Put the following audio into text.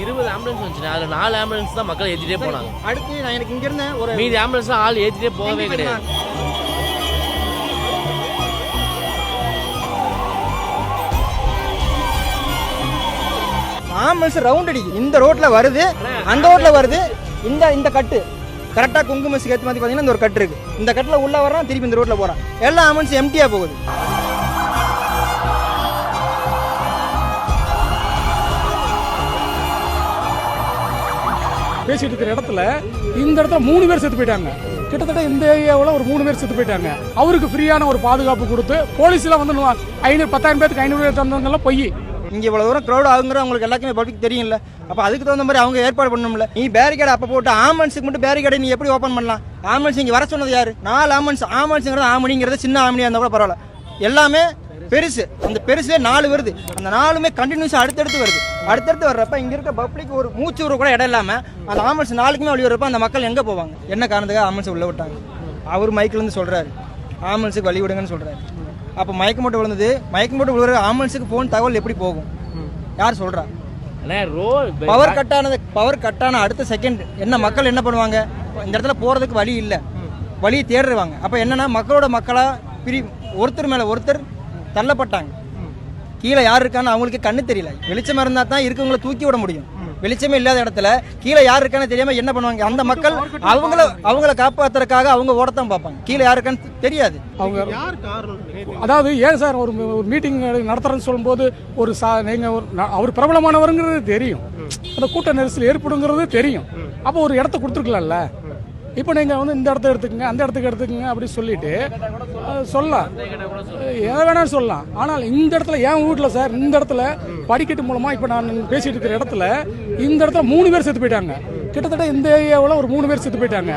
20 ambulance வந்துச்சு. அதில் 4 ambulance தான் மக்கள் ஏற்றிட்டே போனாங்க. அடுத்து நான் எனக்கு இங்க இருந்த ஒரு மீதி ஆம்புலன்ஸ் ஆள் ஏற்றிட்டே போகவே கிடையாது. ஆம்புலன்ஸ் ரவுண்ட் அடிக்குது. இந்த ரோட்ல வருது, அந்த ரோட்ல வருது. இந்த கட்டு கரெக்டாக குங்குமத்துக்கு ஏற்ற மாதிரி பார்த்தீங்கன்னா இந்த ஒரு கட்டு இருக்கு. இந்த கட்டில் உள்ள வரான், திருப்பி இந்த ரோட்ல போறான். எல்லா ஆம்புலன்ஸ் எம்டியா போகுது. பேசிட்டு இருக்கிற இடத்துல இந்த இடத்துல 3 பேர் செத்து போயிட்டாங்க. கிட்டத்தட்ட இந்த ஏரியாவில் ஒரு 3 பேர் செத்து போயிட்டாங்க. அவருக்கு ஃப்ரீயான ஒரு பாதுகாப்பு கொடுத்து போலீஸ்லாம் வந்து 500 10,000 பேருக்கு 500 பேர் தந்தவங்கெல்லாம் பொய். இங்கே இவ்வளோ தூரம் க்ரௌட் ஆகுங்கிற அவங்களுக்கு எல்லாருக்குமே பப்ளிக் தெரியும்ல. அப்போ அதுக்கு தகுந்த மாதிரி அவங்க ஏற்பாடு பண்ணணும்ல. நீ பேரிகேட் அப்போ போட்டு ஆம்புலன்ஸுக்கு மட்டும் பேரிகேடை நீ எப்படி ஓப்பன் பண்ணலாம்? ஆம்புலன்ஸ் இங்கே வர சொன்னது யாரு? 4 ஆம்புலன்ஸுங்கிறது ஆமணிங்கிறது சின்ன ஆமணியாக இருந்தால் கூட பரவாயில்ல. எல்லாமே பெருசு. அந்த பெருசுலேயே 4 வருது. அந்த 4மே கண்டினியூஸாக அடுத்தடுத்து வருது. அடுத்தடுத்து வர்றப்ப இங்கே இருக்க பப்ளிக் ஒரு மூச்சு விட கூட இடம் இல்லாமல் அந்த ஆம்புலன்ஸ் 4க்குமே வழி வரப்போ அந்த மக்கள் எங்கே போவாங்க? என்ன காரணத்துக்காக ஆம்புலன்ஸ் உள்ள விட்டாங்க? அவர் மைக்கிலேருந்து சொல்கிறாரு ஆம்புலன்ஸுக்கு வழி விடுங்கன்னு சொல்கிறாரு. அப்போ மயக்கம் போட்டு விழுந்தது. மயக்கம் போட்டு விழுற ஆம்புலன்ஸுக்கு ஃபோன் தகவல் எப்படி போகும்? யார் சொல்கிறா? பவர் கட்டான அடுத்த செகண்ட் என்ன மக்கள் என்ன பண்ணுவாங்க? இந்த இடத்துல போகிறதுக்கு வழி இல்லை, வழியை தேடுவாங்க. அப்போ என்னன்னா மக்களோட மக்களாக ஒருத்தர் மேலே ஒருத்தர் தள்ளப்பட்டாங்க. கீழே யார் இருக்கான்னு அவங்களுக்கு கண்ணு தெரியல. வெளிச்சம் இருந்தால் தான் இருக்கவங்களை தூக்கி விட முடியும். வெளிச்சமே இல்லாத இடத்துல கீழே யார் இருக்கான்னு தெரியாம என்ன பண்ணுவாங்க? அந்த மக்கள் அவங்கள காப்பாத்துறதுக்காக அவங்க ஓடத்தான் பார்ப்பாங்க. கீழே யார் இருக்கான்னு தெரியாது. அவங்க அதாவது ஏன் சார் ஒரு மீட்டிங் நடத்துறேன்னு சொல்லும்போது அவர் பிரபலமானவருங்கிறது தெரியும், அந்த கூட்ட நெரிசல் ஏற்படுங்கிறது தெரியும். அப்போ ஒரு இடத்த கொடுத்துருக்கலாம்ல. இப்போ நீங்கள் வந்து இந்த இடத்த எடுத்துக்கங்க, அந்த இடத்துக்கு எடுத்துக்கங்க அப்படி சொல்லிட்டு சொல்லலாம், எதை வேணாலும் சொல்லலாம். ஆனால் இந்த இடத்துல என் வீட்டில் சார் இந்த இடத்துல படிக்கட்டு மூலமாக இப்போ நான் பேசிட்டு இருக்கிற இடத்துல இந்த இடத்துல 3 பேர் செத்து போயிட்டாங்க. கிட்டத்தட்ட இந்த ஏரியாவில் ஒரு 3 பேர் செத்து போயிட்டாங்க.